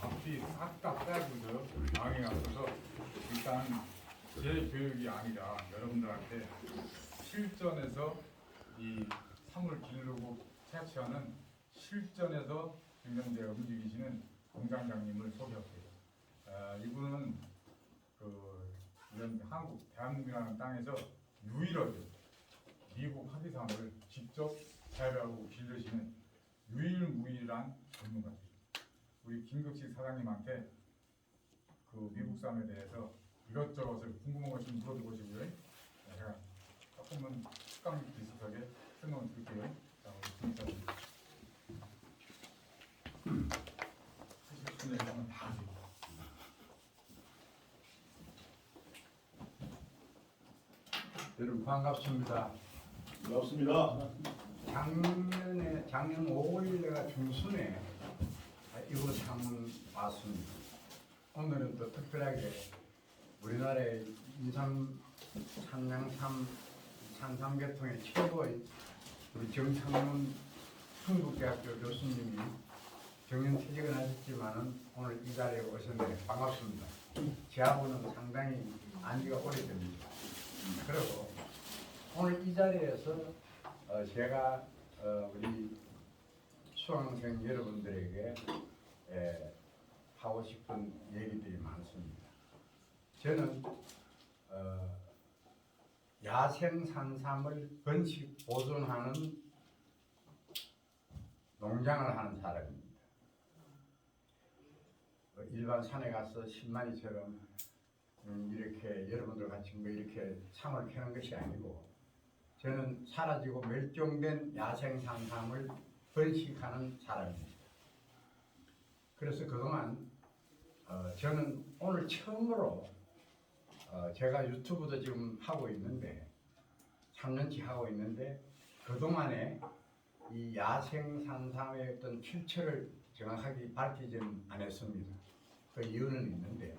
앞이 싹 다 짧아서 망해 갔어서 일단 제 교육이 아니라 여러분들한테 실전에서 이 삶을 기르고 채취하는 실전에서 김경재 움직이시는 공장장님을 소개할게요. 이분은 이런 한국 대한민국이라는 땅에서 유일하게 미국 합의상을 직접 재배하고 기르시는 유일무이한 전문가입니다. 우리 김극식 사장님한테 그 미국산에 대해서 이것저것을 궁금한 것 좀 물어보시고요. 제가 조금은 식감 비슷하게 설명을 드릴게요. 자, 우리 김사님 하실 수 있는 얘기는 다 하세요. 여러분 반갑습니다. 반갑습니다. 작년 5월 내가 중순에 이곳 한번 왔습니다. 오늘은 또 특별하게 우리나라의 인삼 산삼계통의 최고의 우리 정창문 한국대학교 교수님이 정년퇴직은 하셨지만은 오늘 이 자리에 오셨네요. 반갑습니다. 제하고는 상당히 안지가 오래됩니다. 그리고 오늘 이 자리에서 제가 우리 수강생 여러분들에게 하고 싶은 얘기들이 많습니다. 저는 야생 산삼을 번식 보존하는 농장을 하는 사람입니다. 일반 산에 가서 신만이처럼 이렇게 여러분들 같이 뭐 이렇게 참을 캐는 것이 아니고 저는 사라지고 멸종된 야생 산삼을 번식하는 사람입니다. 그래서 그동안 저는 오늘 처음으로 제가 유튜브도 지금 하고 있는데 3년치 하고 있는데 그동안에 이 야생 산삼의 어떤 출처를 정확하게 밝히지는 않았습니다. 그 이유는 있는데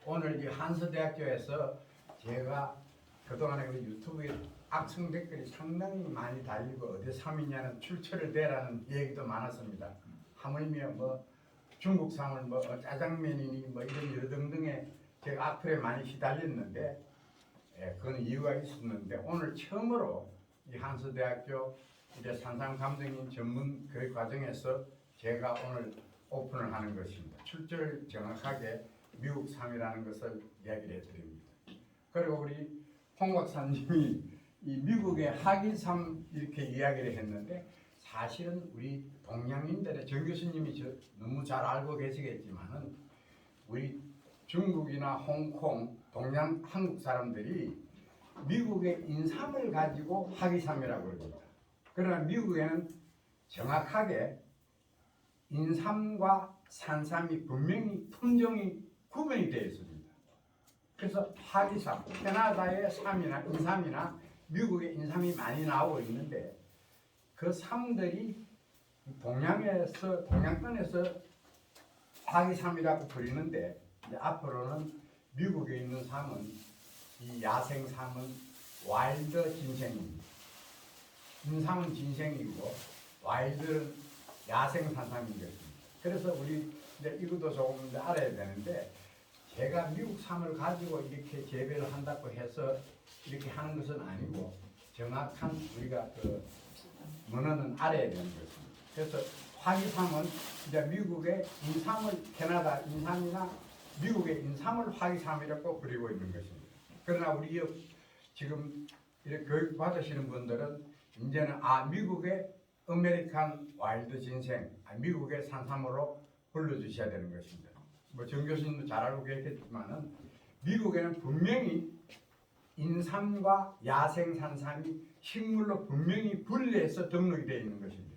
오늘 이 한서대학교에서 제가 그동안에 그 유튜브에 악성 댓글이 상당히 많이 달리고 어디 삼이냐는 출처를 대라는 얘기도 많았습니다. 하물며 뭐 중국산을 뭐 짜장면이니 뭐 이런 여러 등등의 제가 악플에 많이 시달렸는데 그건 이유가 있었는데 오늘 처음으로 이 한서대학교 이제 산삼 감독님 전문 교육 과정에서 제가 오늘 오픈을 하는 것입니다. 출처를 정확하게 미국 삼이라는 것을 이야기를 해드립니다. 그리고 우리 홍 박사님이 이 미국의 하기삼 이렇게 이야기를 했는데 사실은 우리 동양인들의 정 교수님이 너무 잘 알고 계시겠지만은 우리 중국이나 홍콩, 동양 한국 사람들이 미국의 인삼을 가지고 하기삼이라고 그럽니다. 그러나 미국에는 정확하게 인삼과 산삼이 분명히 품종이 구분이 되어 있습니다. 그래서 하기삼, 캐나다의 삼이나 인삼이나 미국의 인삼이 많이 나오고 있는데 그 삼들이 동양권에서 하기삼이라고 부르는데 이제 앞으로는 미국에 있는 삼은 이 야생 삼은 와일드 진생입니다. 인삼은 진생이고 와일드는 야생 산삼인 것입니다. 그래서 우리 이제 이것도 조금 이제 알아야 되는데 제가 미국 삼을 가지고 이렇게 재배를 한다고 해서 이렇게 하는 것은 아니고 정확한 우리가 그 문헌은 알아야 되는 것입니다. 그래서 화기삼은 이제 미국의 인삼을 캐나다 인삼이나 미국의 인삼을 화기삼이라고 부르고 있는 것입니다. 그러나 우리 지금 이렇게 교육 받으시는 분들은 이제는 미국의 아메리칸 와일드 진생, 미국의 산삼으로 불러주셔야 되는 것입니다. 뭐 정 교수님도 잘 알고 계시겠지만은 미국에는 분명히 인삼과 야생 산삼이 식물로 분명히 분리해서 등록이 되어 있는 것입니다.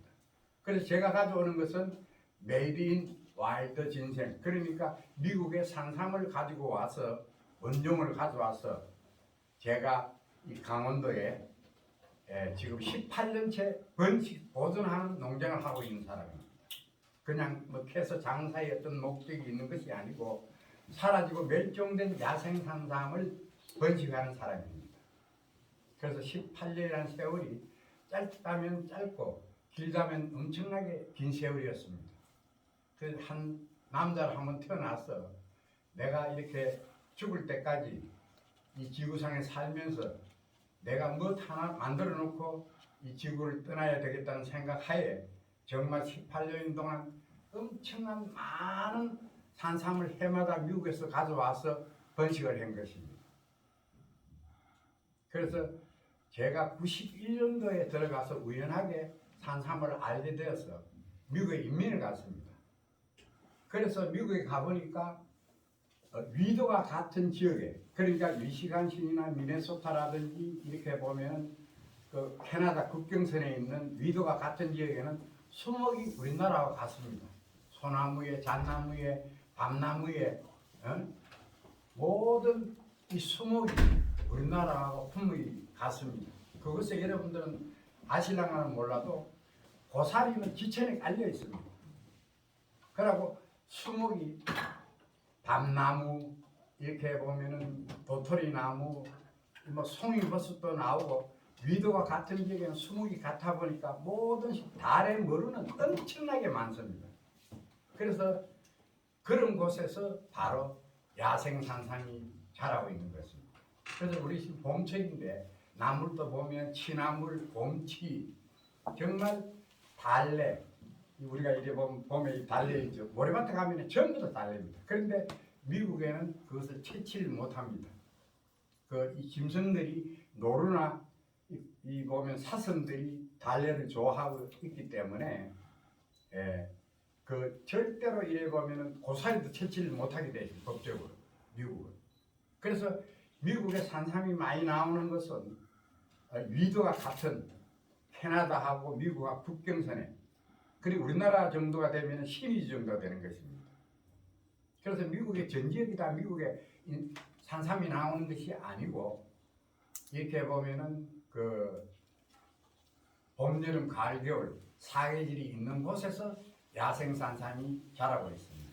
그래서 제가 가져오는 것은 메이드 인 와일드 진생, 그러니까 미국의 산삼을 가지고 와서 원종을 가져와서 제가 이 강원도에 지금 18년째 번식 보존하는 농장을 하고 있는 사람입니다. 그냥 뭐 캐서 장사의 어떤 목적이 있는 것이 아니고 사라지고 멸종된 야생 산삼을 번식하는 사람입니다. 그래서 18년이라는 세월이 짧다면 짧고 길다면 엄청나게 긴 세월이었습니다. 그 한 남자를 한번 태어났어. 내가 이렇게 죽을 때까지 이 지구상에 살면서 내가 뭐 하나 만들어 놓고 이 지구를 떠나야 되겠다는 생각하에 정말 18년 동안 엄청난 많은 산삼을 해마다 미국에서 가져와서 번식을 한 것입니다. 그래서 제가 91년도에 들어가서 우연하게 산삼을 알게 되어서 미국에 이민을 갔습니다. 그래서 미국에 가보니까 위도가 같은 지역에, 그러니까 미시간시나 미네소타라든지 이렇게 보면 그 캐나다 국경선에 있는 위도가 같은 지역에는 수목이 우리나라와 같습니다. 소나무에, 잣나무에, 밤나무에 모든 이 수목이 우리나라하고 품목이 같습니다. 그것에 여러분들은 아실랑가는 몰라도 고사리는 지천에 깔려 있습니다. 그리고 수목이 밤나무 이렇게 보면은 도토리나무, 뭐 송이버섯도 나오고 위도가 같은 지역에는 수목이 같아 보니까 모든 달의 머루는 엄청나게 많습니다. 그래서 그런 곳에서 바로 야생산삼이 자라고 있는 것입니다. 그래서 우리 지금 봄철인데 나물도 보면 취나물, 곰치, 정말 달래, 우리가 이제 보면 봄에 달래 있죠. 모래밭에 가면 전부 다 달래입니다. 그런데 미국에는 그것을 채취를 못합니다. 이 짐승들이 노루나 이 보면 사슴들이 달래를 좋아하고 있기 때문에 그 절대로 이래 보면은 고사리도 채취를 못하게 돼 있습니다. 법적으로 미국은. 그래서 미국에 산삼이 많이 나오는 것은 위도가 같은 캐나다하고 미국과 국경선에, 그리고 우리나라 정도가 되면 신의주 정도가 되는 것입니다. 그래서 미국의 전 지역이 다 미국에 산삼이 나오는 것이 아니고 이렇게 보면은 그 봄, 여름, 가을, 겨울 사계절이 있는 곳에서 야생 산삼이 자라고 있습니다.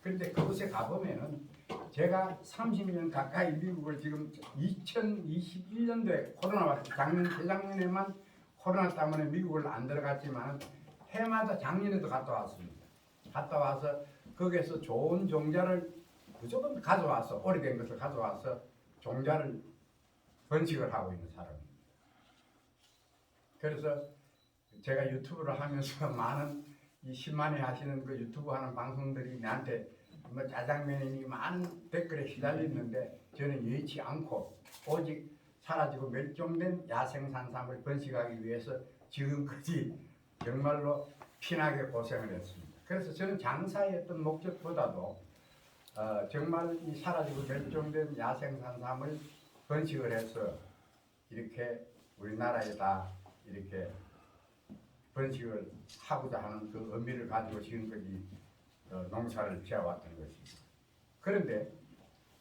그런데 그곳에 가보면은 제가 30년 가까이 미국을 지금 2021년도에 코로나 왔을 때 재작년에만 코로나 때문에 미국을 안 들어갔지만 해마다 작년에도 갔다 왔습니다. 갔다 와서 거기에서 좋은 종자를 무조건 가져와서 오래된 것을 가져와서 종자를 번식을 하고 있는 사람입니다. 그래서 제가 유튜브를 하면서 많은 이 10만회 하시는 그 유튜브 하는 방송들이 나한테 뭐 짜장면이 많은 댓글에 휘달리는데 저는 예치 않고 오직 사라지고 멸종된 야생산삼을 번식하기 위해서 지금까지 정말로 피나게 고생을 했습니다. 그래서 저는 장사의 어떤 목적보다도 정말 이 사라지고 멸종된 야생산삼을 번식을 해서 이렇게 우리나라에다 이렇게 번식을 하고자 하는 그 의미를 가지고 지금까지 농사를 지어왔던 것입니다. 그런데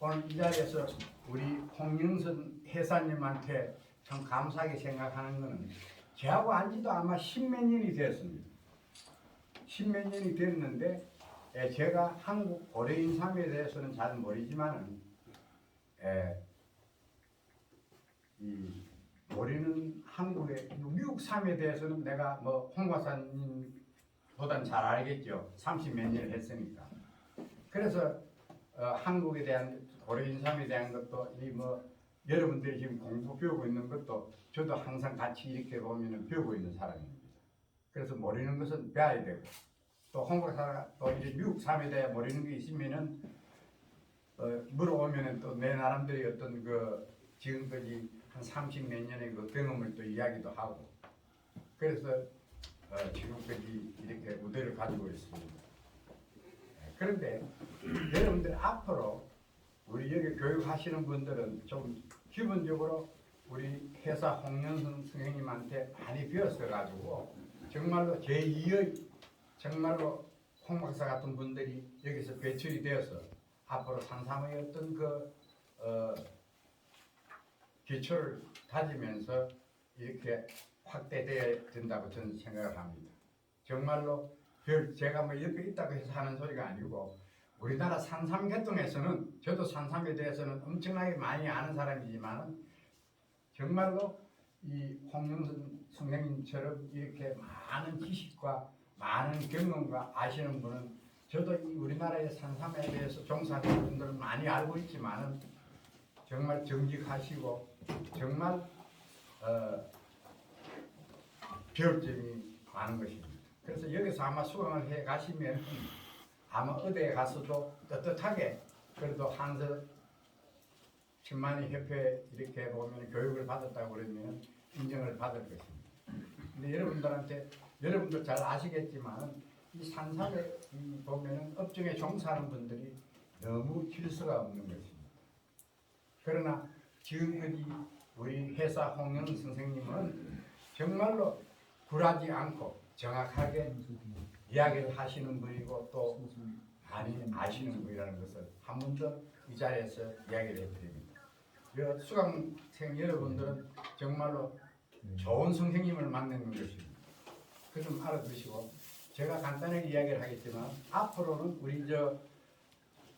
오늘 이 자리에서 우리 홍영선 회사님한테 참 감사하게 생각하는 것은 저하고 안지도 아마 10몇 년이 됐습니다. 10몇 년이 됐는데 제가 한국 고려인삼에 대해서는 잘 모르지만은 이 우리는 한국의 미국 삼에 대해서는 내가 뭐 홍 박사님보다는 잘 알겠죠. 30몇 년을 했으니까. 그래서 한국에 대한 고려인삼에 대한 것도 이 뭐 여러분들이 지금 공부 배우고 있는 것도 저도 항상 같이 이렇게 보면은 배우고 있는 사람입니다. 그래서 모르는 것은 배워야 되고 또 홍 박사가 또 이제 미국 삼에 대해 모르는 게 있으면은 물어보면은 또 내 나름대로 어떤 그 지금까지 한 30몇 년의 그 경험을 또 이야기도 하고 그래서 지금까지 이렇게 무대를 가지고 있습니다. 그런데 여러분들 앞으로 우리 여기 교육하시는 분들은 좀 기본적으로 우리 회사 홍영선 선생님한테 많이 배웠어 가지고 정말로 제2의 정말로 홍 박사 같은 분들이 여기서 배출이 되어서 앞으로 산삼의 어떤 기초를 다지면서 이렇게 확대되어야 된다고 저는 생각을 합니다. 정말로 제가 뭐 옆에 있다고 해서 하는 소리가 아니고 우리나라 산삼계통에서는 저도 산삼에 대해서는 엄청나게 많이 아는 사람이지만 정말로 이 홍영선 선생님처럼 이렇게 많은 지식과 많은 경험과 아시는 분은 저도 이 우리나라의 산삼에 대해서 종사하는 분들은 많이 알고 있지만은 정말 정직하시고 정말 배울 점이 많은 것입니다. 그래서 여기서 아마 수강을 해 가시면 아마 어디에 가서도 떳떳하게 그래도 한서 신만이 협회 이렇게 보면 교육을 받았다고 그러면 인정을 받을 것입니다. 근데 여러분들한테 여러분들 잘 아시겠지만 이 산삼에 보면은 업종에 종사하는 분들이 너무 질서가 없는 것입니다. 그러나 지금까지 우리 회사 홍영 선생님은 정말로 굴하지 않고 정확하게 이야기를 하시는 분이고 또 많이 아시는 분이라는 것을 한 번 더 이 자리에서 이야기를 해드립니다. 수강생 여러분들은 정말로 좋은 선생님을 만나는 것입니다. 그 좀 알아두시고 제가 간단하게 이야기를 하겠지만 앞으로는 우리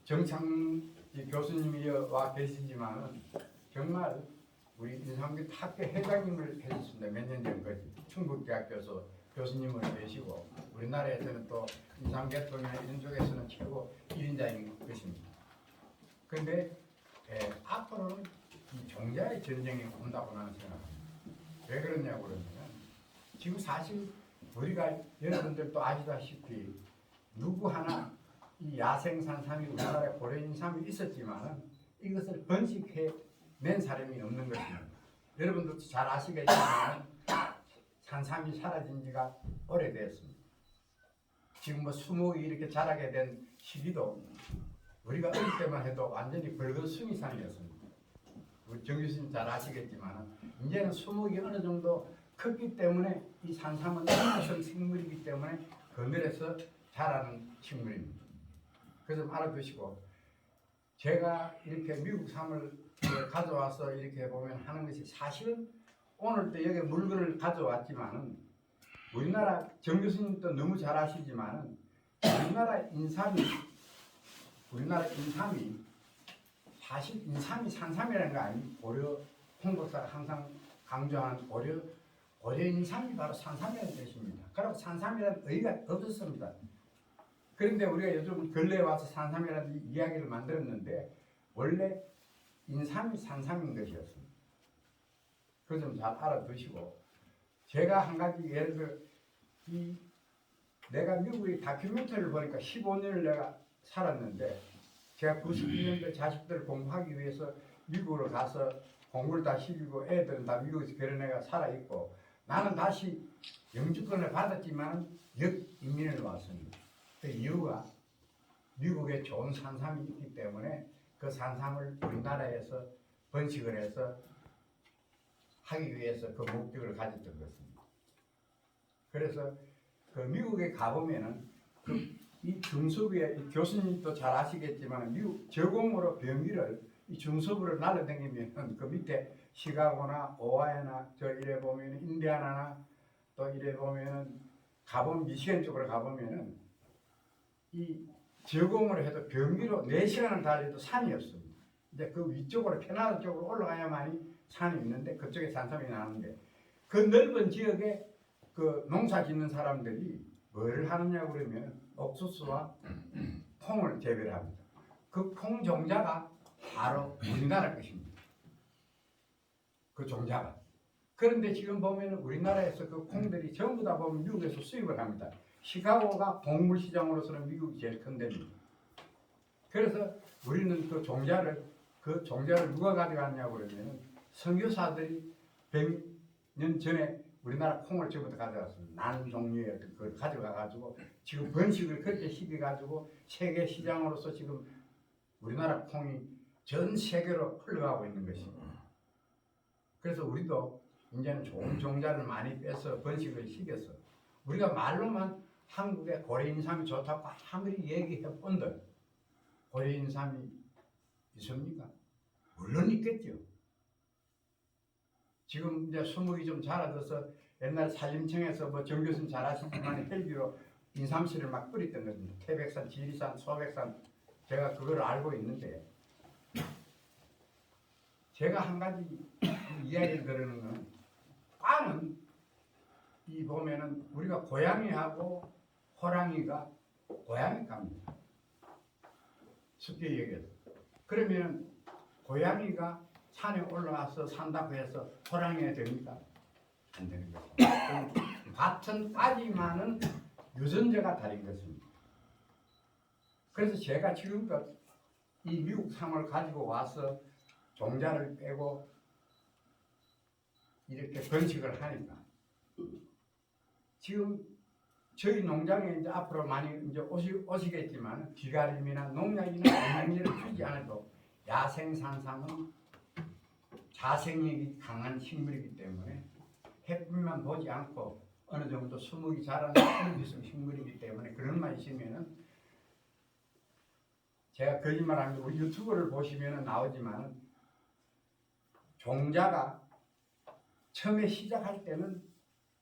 정창 교수님이 와 계시지만은 정말 우리 인삼교 학교 회장님을 해주셨습니다. 몇 년 전까지 충북대학교에서 교수님을 계시고 우리나라에서는 또 인삼계통이나 이런 쪽에서는 최고 1인자인 것입니다. 그런데 앞으로는 이 종자의 전쟁이 온다고 나는 생각합니다. 왜 그러냐고 그러면 지금 사실 우리가 여러분들도 아시다시피 누구 하나 이 야생산삼이 우리나라에 고래인삼이 있었지만 이것을 번식해낸 사람이 없는 것입니다. 여러분들도 잘 아시겠지만 산삼이 사라진 지가 오래되었습니다. 지금 뭐 수목이 이렇게 자라게 된 시기도 우리가 어릴 때만 해도 완전히 붉은 수미산이었습니다. 우리 정 교수님 잘 아시겠지만 이제는 수목이 어느 정도 컸기 때문에 이 산삼은 인내성 식물이기 때문에 그늘에서 자라는 식물입니다. 그래서 알아두시고 제가 이렇게 미국 삼을 가져와서 이렇게 보면 하는 것이 사실은 오늘도 여기 물건을 가져왔지만은 우리나라 정 교수님도 너무 잘 아시지만은 우리나라 인삼이 사실 인삼이 산삼이라는 거 아니에요. 고려 홍 박사가 항상 강조하는 고려 인삼이 바로 산삼이라는 뜻입니다. 그리고 산삼이라는 의의가 없었습니다. 그런데 우리가 요즘 근래에 와서 산삼이라는 이야기를 만들었는데 원래 인삼이 산삼인 것이었습니다. 그거 좀 잘 알아두시고 제가 한 가지 예를 들어 내가 미국의 다큐멘터리를 보니까 15년을 내가 살았는데 제가 92년도에 자식들을 공부하기 위해서 미국으로 가서 공부를 다 시키고 애들은 다 미국에서 결혼해가 살아있고 나는 다시 영주권을 받았지만 역이민을 왔습니다. 그 이유가 미국에 좋은 산삼이 있기 때문에 그 산삼을 우리나라에서 번식을 해서 하기 위해서 그 목적을 가졌던 것입니다. 그래서 그 미국에 가보면은 이 중서부에 교수님도 잘 아시겠지만 미국 저공으로 병기를 이 중서부를 날라다니면 그 밑에 시카고나 오하이오나 저 이래 보면 인디아나나 또 이래 보면은 가보면 미시간 쪽으로 가보면은 이 저공으로 해도 병기로 4시간을 달려도 산이 없습니다. 이제 그 위쪽으로 캐나다 쪽으로 올라가야만이 산이 있는데 그쪽에 산삼이 나는데 그 넓은 지역에 그 농사 짓는 사람들이 뭘 하느냐 그러면 옥수수와 콩을 재배를 합니다. 그 콩 종자가 바로 우리나라 것입니다. 그 종자가. 그런데 지금 보면 우리나라에서 그 콩들이 전부 다 보면 미국에서 수입을 합니다. 시카고가 곡물 시장으로서는 미국이 제일 큰 데입니다. 그래서 우리는 그 종자를 누가 가져갔냐고 그러면 선교사들이 100년 전에 우리나라 콩을 전부터 가져갔습니다. 난 종류의 그걸 가져가가지고 지금 번식을 그렇게 시켜가지고 세계 시장으로서 지금 우리나라 콩이 전 세계로 흘러가고 있는 것입니다. 그래서 우리도 이제는 좋은 종자를 많이 빼서 번식을 시켜서 우리가 말로만 한국에 고래인삼이 좋다고 아무리 얘기해 본들 고래인삼이 있습니까? 물론 있겠죠. 지금 이제 수목이 좀 자라져서 옛날 산림청에서 뭐 정 교수님 잘 아시지만 헬기로 인삼씨를 막 뿌렸던 겁니다. 태백산, 지리산, 소백산 제가 그걸 알고 있는데 제가 한 가지 이야기를 드리는 건 빵은 이 보면은 우리가 고양이하고 호랑이가 고양이 갑니다. 쉽게 얘기해서. 그러면 고양이가 산에 올라와서 산다고 해서 호랑이가 됩니까? 안 되는 것입니다. 같은 까지만은 유전자가 다른 것입니다. 그래서 제가 지금껏 이 미국 상을 가지고 와서 종자를 빼고 이렇게 번식을 하니까 지금 저희 농장에 이제 앞으로 많이 이제 오시겠지만 비가림이나 농약이나 영양제를 주지 않아도 야생산삼은 자생력이 강한 식물이기 때문에 햇빛만 보지 않고 어느 정도 수목이 자라는 수목성 식물이기 때문에 그런 만 있으면은 제가 거짓말하면 우리 유튜브를 보시면은 나오지만 종자가 처음에 시작할 때는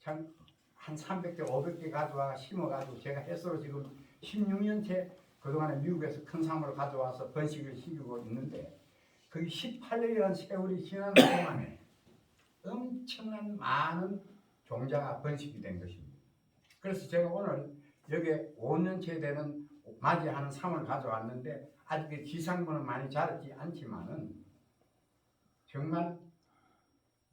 참 한 300개, 500개 가져와 심어가지고 제가 해서로 지금 16년째 그동안에 미국에서 큰 사물을 가져와서 번식을 시키고 있는데 그게 18년이라는 세월이 지나는 동안에 엄청난 많은 종자가 번식이 된 것입니다. 그래서 제가 오늘 여기에 5년째 되는 맞이하는 상을 가져왔는데 아직 기상부는 많이 자랐지 않지만은 정말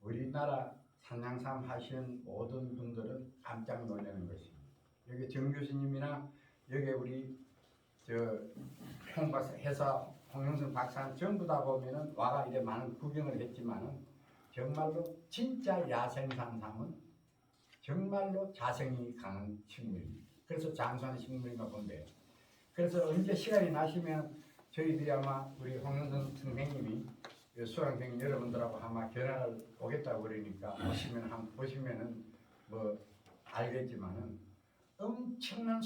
우리나라 산양삼 하시는 모든 분들은 깜짝 놀라는 것입니다. 여기 정 교수님이나 여기 우리 회사 홍영선 박사는 전부 다 보면은 와가 이래 많은 구경을 했지만은 정말로 진짜 야생산삼은 정말로 자생이 강한 식물입니다. 그래서 장수하는 식물인가 본데요. 그래서 언제 시간이 나시면 저희들이 아마 우리 홍영선 선생님이 수강생 여러분들하고 아마 견학을 오겠다고 그러니까 오시면 한번 보시면은 뭐 알겠지만은 엄청난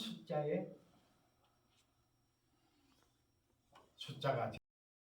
숫자가